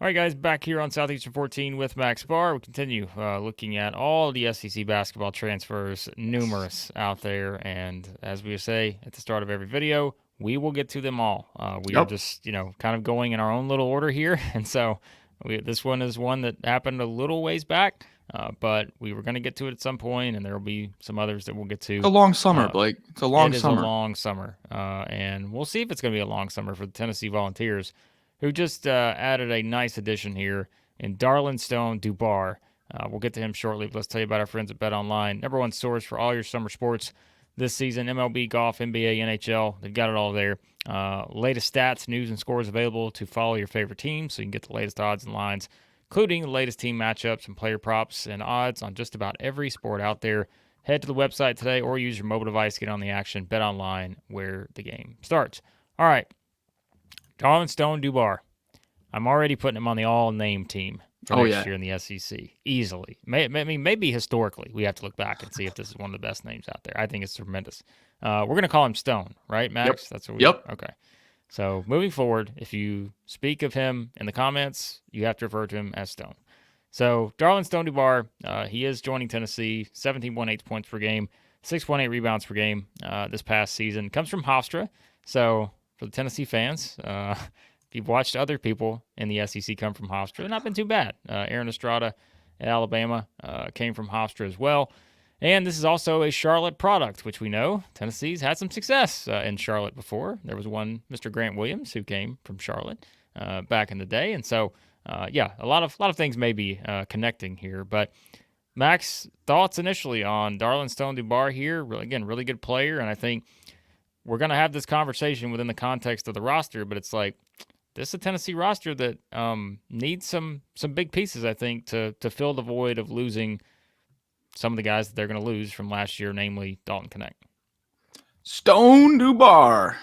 All right, guys, back here on Southeastern 14 with Max Barr. We continue looking at all the SEC basketball transfers, numerous out there. And as we say at the start of every video, we will get to them all. We are Yep. just, kind of going in our own little order here. And so this one is one that happened a little ways back, but we were going to get to it at some point, and there will be some others that we'll get It's to. a long summer, Uh, Blake. It's a long it is a summer. long summer, and we'll see if it's going to be a long summer for the Tennessee Volunteers, who just added a nice addition here in Darlinstone Dubar. We'll get to him shortly, but let's tell you about our friends at Bet Online, number one source for all your summer sports this season: MLB, golf, NBA, NHL. They've got it all there. Latest stats, news, and scores available to follow your favorite team, so you can get the latest odds and lines, including the latest team matchups and player props and odds on just about every sport out there. Head to the website today or use your mobile device to get on the action. Bet Online, where the game starts. All right, Darlinstone Dubar. I'm already putting him on the all-name team for Oh next yeah. year in the SEC, easily. Maybe historically, we have to look back and see if this is one of the best names out there. I think it's tremendous. We're going to call him Stone, right, Yep. Max? That's what we Yep. okay. So moving forward, if you speak of him in the comments, you have to refer to him as Stone. So Darlinstone Dubar, he is joining Tennessee, 17.8 points per game, 6.8 rebounds per game this past season. Comes from Hofstra. So for the Tennessee fans, if you've watched other people in the SEC come from Hofstra, they've not been too bad. Aaron Estrada at Alabama came from Hofstra as well. And this is also a Charlotte product, which we know Tennessee's had some success in Charlotte before. There was one, Mr. Grant Williams, who came from Charlotte back in the day. And so, a lot of things may be connecting here. But Max, thoughts initially on Darlinstone Dubar here? Again, really good player. And I think we're going to have this conversation within the context of the roster, but it's like, this is a Tennessee roster that needs some big pieces, I think, to fill the void of losing some of the guys that they're going to lose from last year, namely Dalton Knecht. Stone Dubar.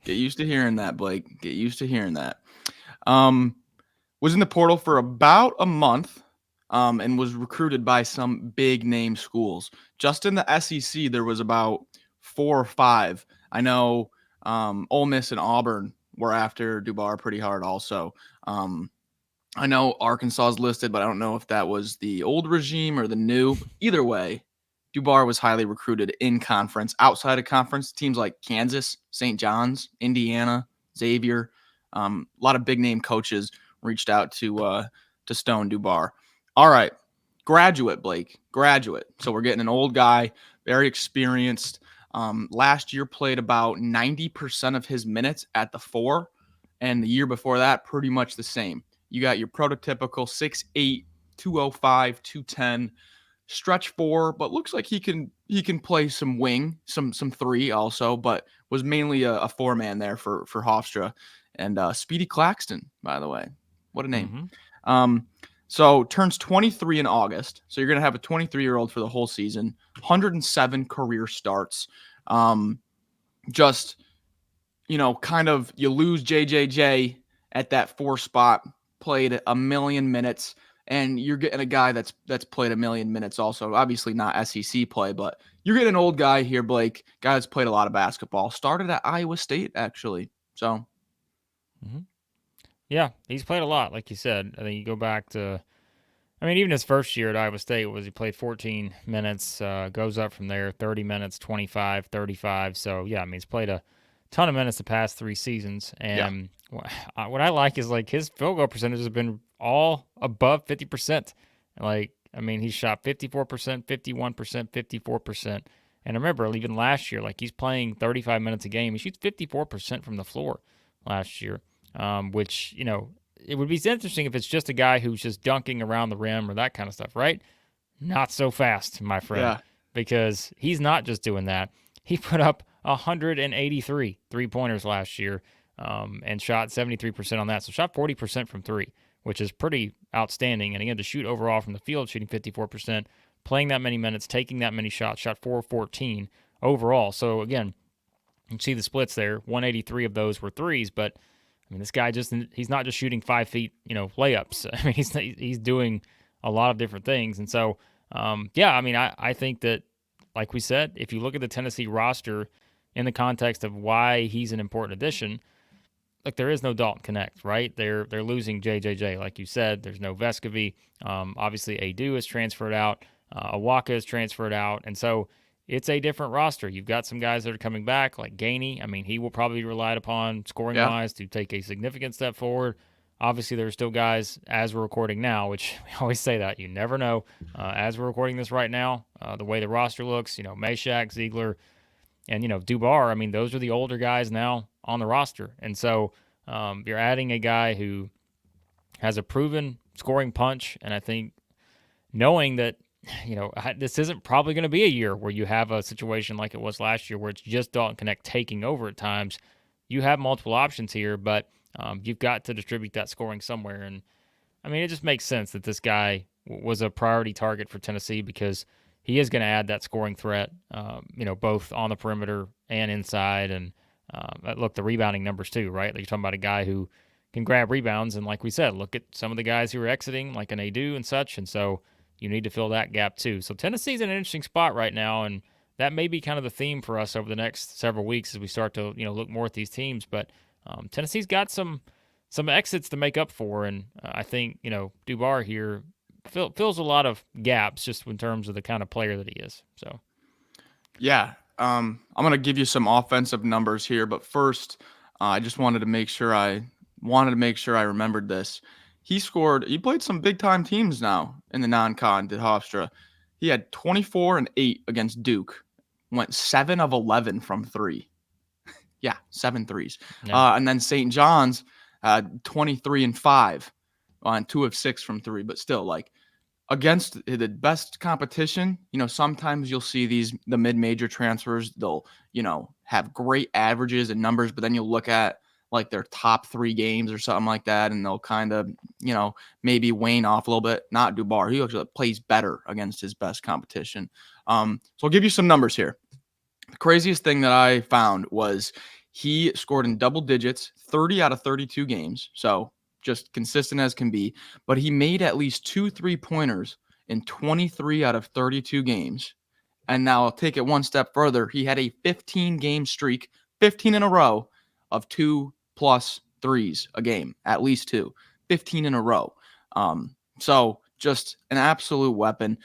Get used to hearing that, Blake. Get used to hearing that. Was in the portal for about a month, and was recruited by some big name schools. Just in the SEC, there was about 4 or 5. I know Ole Miss and Auburn were after Dubar pretty hard also. I know Arkansas is listed, but I don't know if that was the old regime or the new. Either way, Dubar was highly recruited in conference. Outside of conference, teams like Kansas, St. John's, Indiana, Xavier, a lot of big name coaches reached out to Stone Dubar. All right, graduate Blake, graduate. So we're getting an old guy, very experienced. Last year played about 90% of his minutes at the 4, and the year before that, pretty much the same. You got your prototypical 6'8", 205, 210 stretch 4, but looks like he can play some wing, some 3 also, but was mainly a 4-man there for Hofstra. And Speedy Claxton, by the way. What a name. Mm-hmm. So turns 23 in August. So you're going to have a 23-year-old for the whole season, 107 career starts. Just, kind of you lose JJJ at that 4 spot, played a million minutes, and you're getting a guy that's played a million minutes also. Obviously not SEC play, but you're getting an old guy here, Blake, guy that's played a lot of basketball. Started at Iowa State, actually. So. Mm-hmm. Yeah, he's played a lot, like you said. I think you go back to, even his first year at Iowa State was he played 14 minutes, goes up from there, 30 minutes, 25, 35. So, yeah, he's played a ton of minutes the past 3 seasons. And what I like is, like, his field goal percentage has been all above 50%. He shot 54%, 51%, 54%. And remember, even last year, like, he's playing 35 minutes a game. He shoots 54% from the floor last year, which, it would be interesting if it's just a guy who's just dunking around the rim or that kind of stuff, right? Not so fast, my friend, Yeah. because he's not just doing that. He put up 183 three-pointers last year and shot 73% on that. So shot 40% from 3, which is pretty outstanding. And again, to shoot overall from the field, shooting 54%, playing that many minutes, taking that many shots, shot 414 overall. So again, you see the splits there. 183 of those were threes, but this guy he's not just shooting 5 feet, layups. He's doing a lot of different things. And so, I think that, like we said, if you look at the Tennessee roster in the context of why he's an important addition, like there is no Dalton Knecht, right? They're losing JJJ, like you said. There's no Vescovy. Obviously, Adu is transferred out. Awaka is transferred out, and so it's a different roster. You've got some guys that are coming back, like Gainey. I mean, he will probably be relied upon scoring Yeah. wise to take a significant step forward. Obviously, there are still guys as we're recording now, which we always say that you never know. As we're recording this right now, the way the roster looks, Meshack, Ziegler, and Dubar. I mean, those are the older guys now on the roster, and so you're adding a guy who has a proven scoring punch, and I think knowing that this isn't probably going to be a year where you have a situation like it was last year where it's just Dalton Knecht taking over at times. You have multiple options here, but you've got to distribute that scoring somewhere. And I mean, it just makes sense that this guy was a priority target for Tennessee because he is going to add that scoring threat, both on the perimeter and inside. And look, the rebounding numbers too, right? Like you're talking about a guy who can grab rebounds. And like we said, look at some of the guys who are exiting, like an Adu and such. And so you need to fill that gap too. So Tennessee's in an interesting spot right now. And that may be kind of the theme for us over the next several weeks as we start to, look more at these teams. But Tennessee's got some exits to make up for, and I think Dubar here fills a lot of gaps just in terms of the kind of player that he is. So, Yeah. I'm gonna give you some offensive numbers here, but first, I just wanted to make sure I remembered this. He played some big time teams now in the non-con. Did Hofstra? He had 24 and 8 against Duke. Went 7 of 11 from 3. Yeah, 7 threes. yeah. And then St. John's 23 and 5 on 2 of 6 from 3, but still, like, against the best competition, sometimes you'll see the mid-major transfers, they'll, have great averages and numbers, but then you'll look at like their top 3 games or something like that, and they'll kind of, maybe wane off a little bit. Not Dubar. He actually plays better against his best competition. So I'll give you some numbers here. The craziest thing that I found was he scored in double digits 30 out of 32 games. So just consistent as can be. But he made at least 2 3-pointers in 23 out of 32 games. And now I'll take it one step further. He had a 15-game streak, 15 in a row of 2+ threes a game, at least 2, 15 in a row. So just an absolute weapon.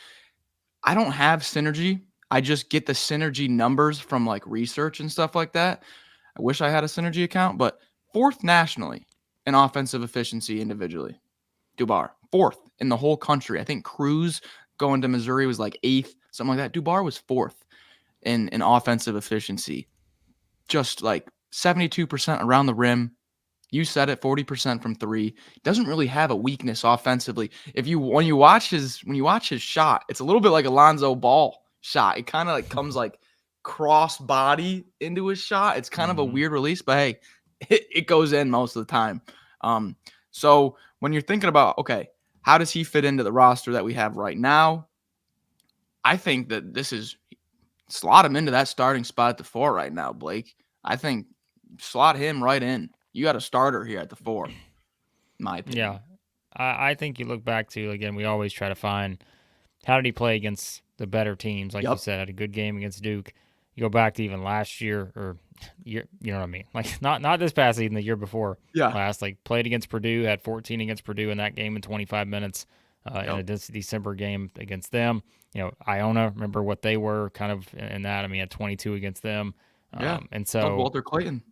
I don't have synergy. I just get the synergy numbers from like research and stuff like that. I wish I had a synergy account, but 4th nationally in offensive efficiency individually. Dubar, 4th in the whole country. I think Cruz going to Missouri was like 8th, something like that. Dubar was 4th in offensive efficiency. Just like 72% around the rim. You said it, 40% from 3. Doesn't really have a weakness offensively. When you watch his shot, it's a little bit like Alonzo Ball shot. It kind of like comes like cross body into his shot. It's kind of a weird release, but hey, it goes in most of the time. So when you're thinking about, okay, how does he fit into the roster that we have right now? I think that this is slot him into that starting spot at the 4 right now, Blake. I think slot him right in. You got a starter here at the 4, in my opinion. Yeah. I think you look back to, again, we always try to find how did he play against the better teams. Like you said, had a good game against Duke. You go back to even last year or you know what I mean? Like not this past season, the year before last. Like played against Purdue, had 14 against Purdue in that game in 25 minutes in a December game against them. Iona, remember what they were kind of in that. I mean, had 22 against them. And so Walter Clayton.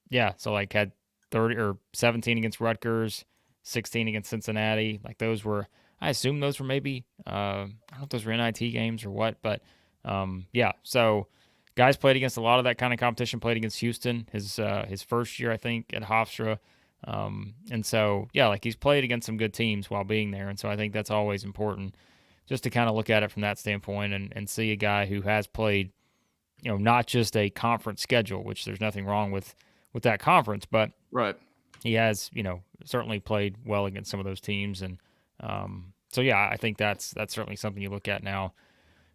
Yeah, so like had 30 or 17 against Rutgers, 16 against Cincinnati. Like those were, I assume those were maybe, I don't know if those were NIT games or what, but yeah. So guys played against a lot of that kind of competition. Played against Houston his first year, I think, at Hofstra. And so yeah, like he's played against some good teams while being there, and so I think that's always important, just to kind of look at it from that standpoint and see a guy who has played, not just a conference schedule, which there's nothing wrong with that conference, but right. He has, certainly played well against some of those teams. And so, yeah, I think that's certainly something you look at now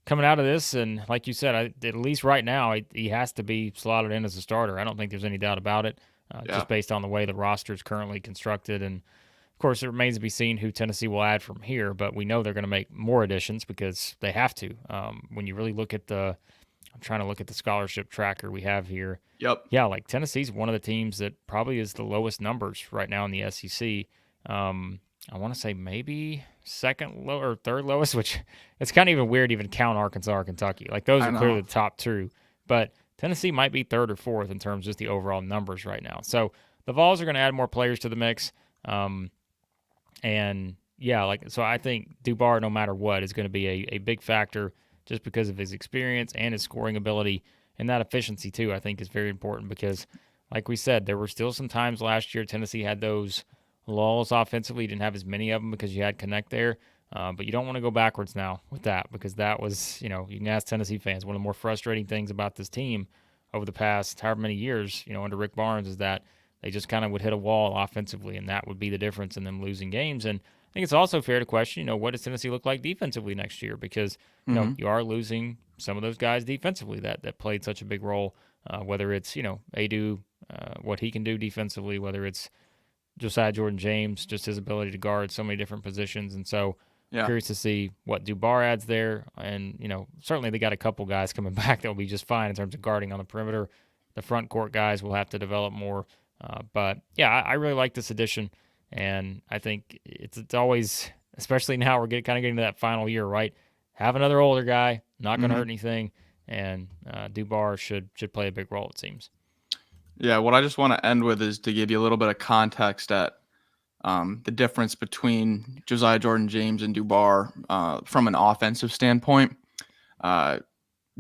coming out of this. And like you said, at least right now, he has to be slotted in as a starter. I don't think there's any doubt about it, just based on the way the roster is currently constructed. And, of course, it remains to be seen who Tennessee will add from here, but we know they're going to make more additions because they have to. When you really look at the I'm trying to look at the scholarship tracker we have here. Yep. Yeah, like Tennessee's one of the teams that probably is the lowest numbers right now in the SEC. I want to say maybe second low or third lowest, which it's kind of even weird to even count Arkansas or Kentucky. Like those I are clearly know. the top two, but Tennessee might be third or fourth in terms of just the overall numbers right now. So the Vols are going to add more players to the mix, and yeah, like so I think Dubar, no matter what, is going to be a big factor just because of his experience and his scoring ability and that efficiency too. I think is very important because, like we said, there were still some times last year Tennessee had those lulls offensively. You didn't have as many of them because you had Knecht there. But you don't want to go backwards now with that because that was, you can ask Tennessee fans, one of the more frustrating things about this team over the past however many years, under Rick Barnes is that they just kind of would hit a wall offensively, and that would be the difference in them losing games. And I think it's also fair to question, what does Tennessee look like defensively next year? Because, Hmm. you are losing some of those guys defensively that played such a big role, whether it's, Adu, what he can do defensively, whether it's Josiah Jordan James, just his ability to guard so many different positions. And so I'm Yeah. curious to see what Dubar adds there. And, certainly they got a couple guys coming back that will be just fine in terms of guarding on the perimeter. The front court guys will have to develop more. But yeah, I really like this addition. And I think it's always, especially now we're kind of getting to that final year, right? Have another older guy, not going to Hmm. hurt anything. And Dubar should play a big role, it seems. Yeah. What I just want to end with is to give you a little bit of context at the difference between Josiah Jordan James and Dubar from an offensive standpoint. Uh,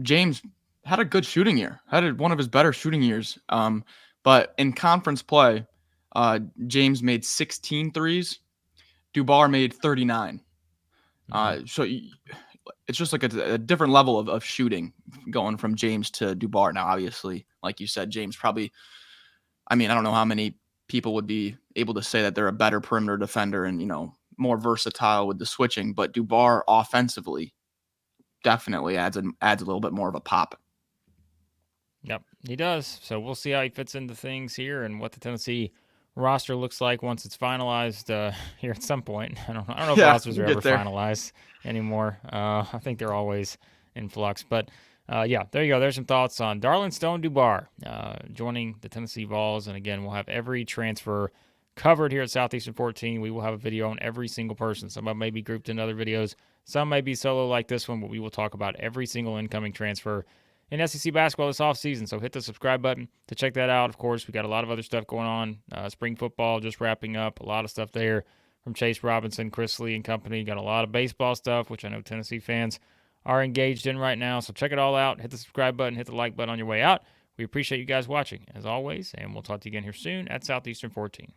James had a good shooting year, had one of his better shooting years. But in conference play, James made 16 threes. Dubar made 39. Mm-hmm. So it's just like a different level of shooting going from James to Dubar. Now, obviously, like you said, James probably, I mean, I don't know how many people would be able to say that they're a better perimeter defender and, more versatile with the switching, but Dubar offensively definitely adds a little bit more of a pop. Yep, he does. So we'll see how he fits into things here and what the Tennessee roster looks like once it's finalized here at some point. I don't know if Yeah, rosters we'll are ever get there. finalized anymore. I think they're always in flux. But yeah, there you go. There's some thoughts on Darlinstone Dubar joining the Tennessee Vols. And again, we'll have every transfer covered here at Southeastern 14. We will have a video on every single person. Some of them may be grouped in other videos. Some may be solo like this one, but we will talk about every single incoming transfer in SEC basketball this offseason. So hit the subscribe button to check that out. Of course, we got a lot of other stuff going on. Spring football just wrapping up. A lot of stuff there from Chase Robinson, Chris Lee, and company. Got a lot of baseball stuff, which I know Tennessee fans are engaged in right now. So check it all out. Hit the subscribe button. Hit the like button on your way out. We appreciate you guys watching, as always, and we'll talk to you again here soon at Southeastern 14.